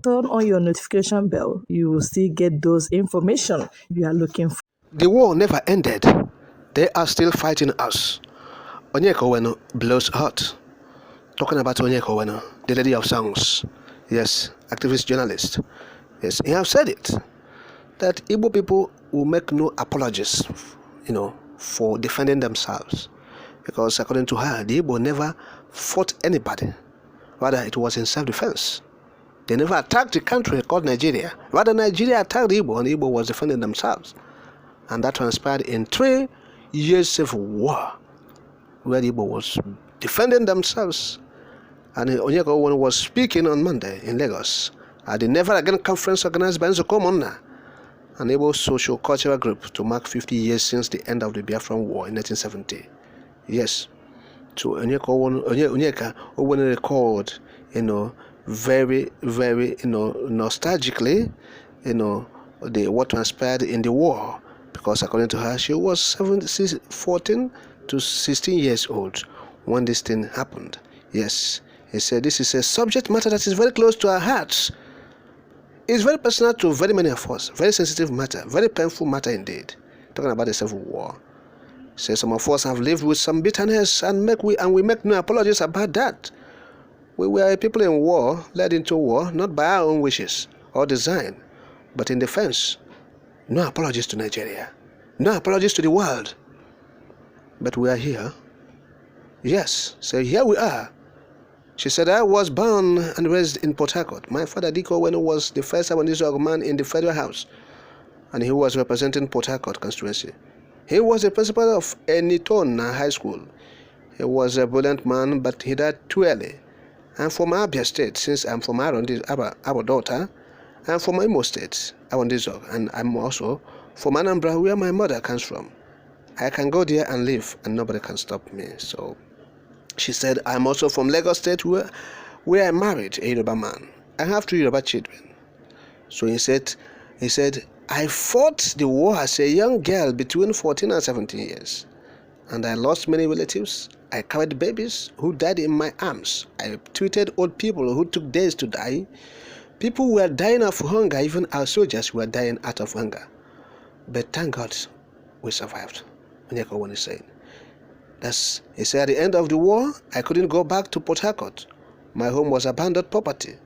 turn on your notification bell. You will still get those information you are looking for. The war never ended. They are still fighting us. Onyeka blows hot. Talking about Onyeka, the lady of songs. Yes, activist journalist. Yes, he have said it. That Igbo people will make no apologies, for defending themselves. Because according to her, the Igbo never fought anybody. Rather, it was in self-defense. They never attacked the country called Nigeria. Rather, Nigeria attacked the Igbo, and the Igbo was defending themselves. And that transpired in 3 years of war, where the Igbo was defending themselves. And Onyeka was speaking on Monday in Lagos at the Never Again conference organized by Nzukọ Ụmụnna, an Igbo social cultural group, to mark 50 years since the end of the Biafran War in 1970. Yes, so Onyeka recalled, very, very, nostalgically, what transpired in the war, because according to her, she was 14 to 16 years old when this thing happened. Yes, he said this is a subject matter that is very close to our hearts. It's very personal to very many of us, very sensitive matter, very painful matter indeed. Talking about the Civil War. Say some of us have lived with some bitterness and we make no apologies about that. We were a people in war, led into war, not by our own wishes or design, but in defense. No apologies to Nigeria. No apologies to the world. But we are here. Yes, so here we are. She said, I was born and raised in Port Harcourt. My father, Diko Onwenu, was the first Abondizo man in the Federal House, and he was representing Port Harcourt constituency. He was the principal of Enitona High School. He was a brilliant man, but he died too early. I'm from Abia State, since I'm from our daughter. I'm from Imo State, Abondizo, and I'm also from Anambra, where my mother comes from. I can go there and live, and nobody can stop me. So she said, I'm also from Lagos State, where I married a Yoruba man. I have 2 Yoruba children. So he said, I fought the war as a young girl between 14 and 17 years. And I lost many relatives. I carried babies who died in my arms. I treated old people who took days to die. People were dying of hunger. Even our soldiers were dying out of hunger. But thank God we survived. Onyeka is saying. He said, at the end of the war, I couldn't go back to Port Harcourt. My home was abandoned property.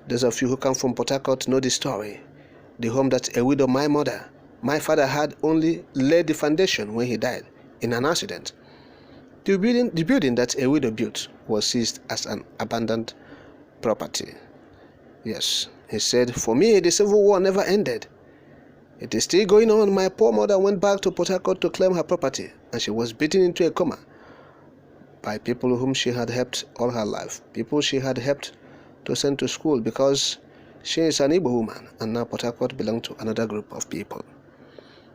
Those of you who come from Port Harcourt know the story. The home that a widow, my father had only laid the foundation when he died in an accident. The building that a widow built was seized as an abandoned property. Yes, he said, for me, the Civil War never ended. It is still going on. My poor mother went back to Port Harcourt to claim her property, and she was beaten into a coma by people whom she had helped all her life, people she had helped to send to school, because she is an Igbo woman, and now Port Harcourt belongs to another group of people.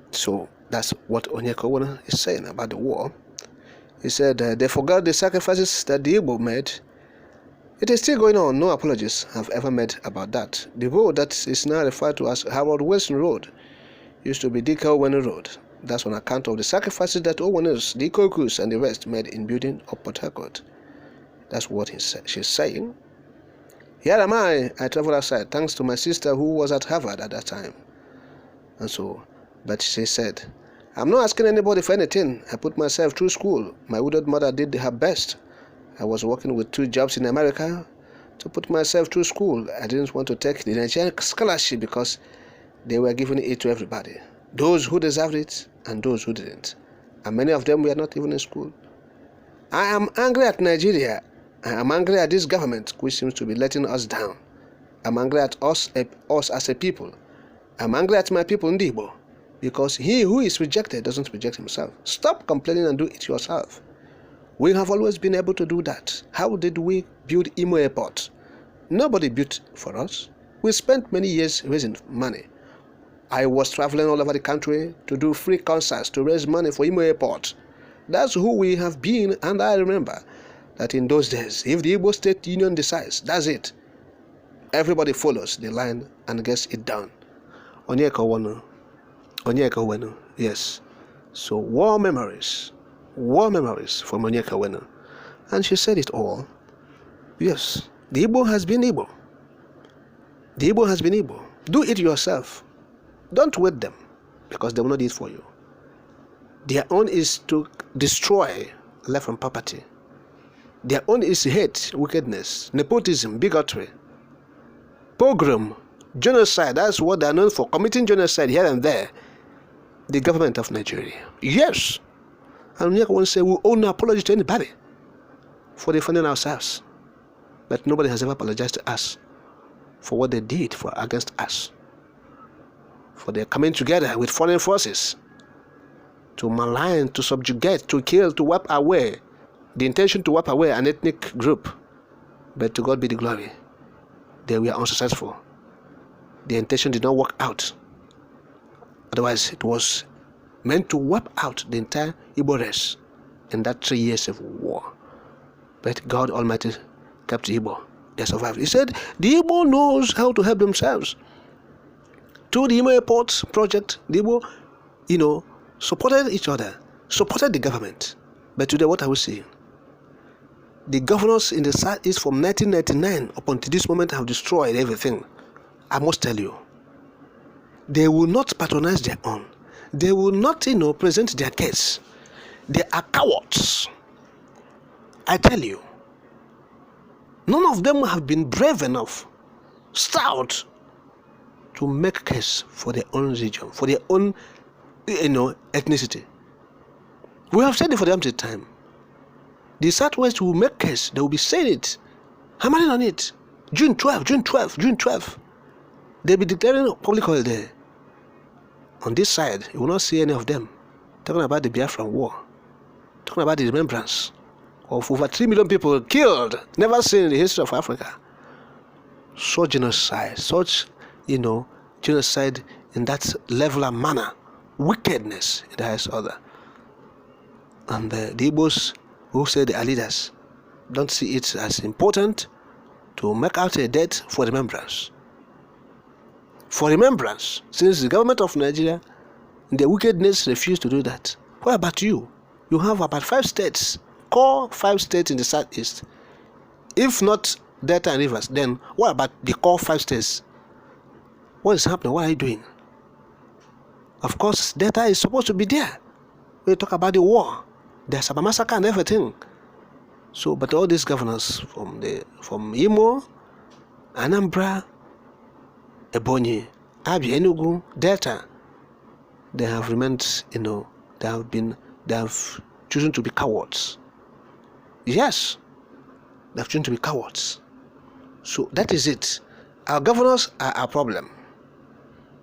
So that's what Onyeka is saying about the war. He said they forgot the sacrifices that the Igbo made. It is still going on. No apologies have ever made about that. The road that is now referred to as Harold Wilson Road used to be Dika Onwenu Road. That's on account of the sacrifices that Onwenus, the Ikokus, and the rest made in building up Port Harcourt. That's what she's saying. Here am I traveled outside thanks to my sister who was at Harvard at that time. And so, but she said, I'm not asking anybody for anything. I put myself through school. My widowed mother did her best. I was working with 2 jobs in America to put myself through school. I didn't want to take the Nigerian scholarship because they were giving it to everybody. Those who deserved it and those who didn't. And many of them were not even in school. I am angry at Nigeria. I am angry at this government, which seems to be letting us down. I'm angry at us as a people. I'm angry at my people, Ndigbo, because he who is rejected doesn't reject himself. Stop complaining and do it yourself. We have always been able to do that. How did we build Imo Airport? Nobody built for us. We spent many years raising money. I was traveling all over the country to do free concerts to raise money for Imo Airport. That's who we have been, and I remember that in those days, if the Igbo State Union decides, that's it. Everybody follows the line and gets it done. Onyeka Onwenu, yes. So war memories from Onyeka Onwenu. And she said it all. Yes, the Igbo has been Igbo. The Igbo has been Igbo. Do it yourself. Don't wait them, because they will not do it for you. Their own is to destroy life and property. Their own is hate, wickedness, nepotism, bigotry, pogrom, genocide. That's what they are known for, committing genocide here and there. The government of Nigeria. Yes. And Onyeka won't say we owe no apology to anybody for defending ourselves. But nobody has ever apologized to us for what they did against us. For their coming together with foreign forces to malign, to subjugate, to kill, to wipe away. The intention to wipe away an ethnic group. But to God be the glory. They were unsuccessful. The intention did not work out. Otherwise, it was meant to wipe out the entire Igbo race in that 3 years of war. But God Almighty kept the Igbo. They survived. He said, the Igbo knows how to help themselves. Through the Imo Airport project, the Igbo, supported each other, supported the government. But today, what are we seeing? The governors in the Southeast from 1999 up until this moment have destroyed everything. I must tell you. They will not patronize their own. They will not, present their case. They are cowards. I tell you. None of them have been brave enough, stout, to make case for their own region, for their own, ethnicity. We have said it for the empty time. The Southwest will make case. They will be saying it, hammering on it. June 12. They'll be declaring a public holiday. On this side, you will not see any of them talking about the Biafran war, talking about the remembrance of over 3 million people killed, never seen in the history of Africa. Such genocide, genocide in that level and manner, wickedness in the highest order. And the Igbos who say they are leaders don't see it as important to make out a date for remembrance. For remembrance, since the government of Nigeria, the wickedness refused to do that. What about you? You have about 5 states, core 5 states in the Southeast. If not Delta and Rivers, then what about the core 5 states? What is happening? What are you doing? Of course, Delta is supposed to be there. We talk about the war. There's a massacre and everything. So, but all these governors from Imo, Anambra, Ebonyi, Abia, Enugu, Delta, they have remained, they have chosen to be cowards. Yes, they have chosen to be cowards. So that is it. Our governors are our problem.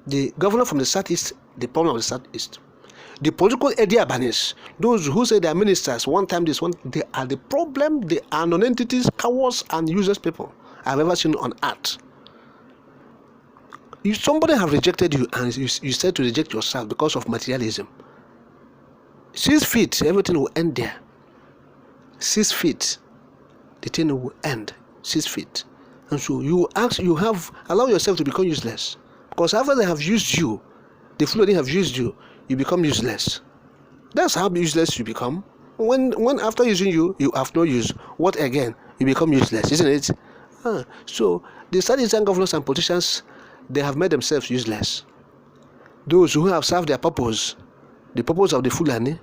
The governor from the Southeast, the problem of the Southeast. The political Ediabanis, those who say they are ministers, one time this, they are the problem. They are non-entities, cowards, and useless people I've ever seen on earth. Somebody have rejected you, and you said to reject yourself because of materialism. 6 feet, everything will end there. 6 feet, the thing will end. 6 feet. And so allow yourself to become useless. Because after they have used you, the flooding have used you, you become useless. That's how useless you become. When after using you, you have no use. What again? You become useless, isn't it? So the Southeastern governors and politicians, they have made themselves useless. Those who have served their purpose, the purpose of the Fulani,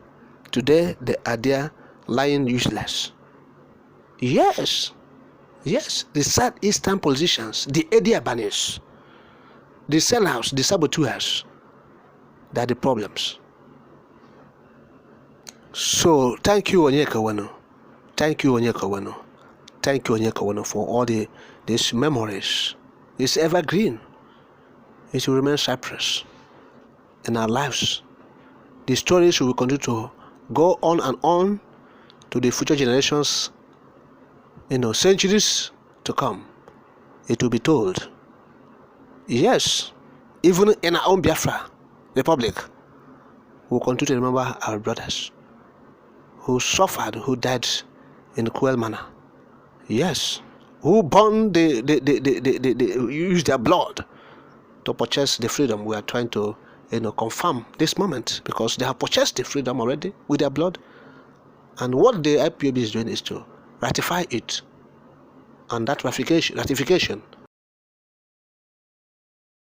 today they are there lying useless. Yes, the Southeastern politicians, the Ediabanis, the sellouts, the saboteurs, they are the problems. So thank you, Onyeka. Thank you, Onyeka, for all these memories. It's evergreen. It will remain cypress in our lives. The stories will continue to go on and on to the future generations, centuries to come. It will be told. Yes, even in our own Biafra Republic, we will continue to remember our brothers who suffered, who died in a cruel manner. Yes, who burned, used their blood to purchase the freedom we are trying to, confirm this moment, because they have purchased the freedom already with their blood. And what the IPOB is doing is to ratify it. And that ratification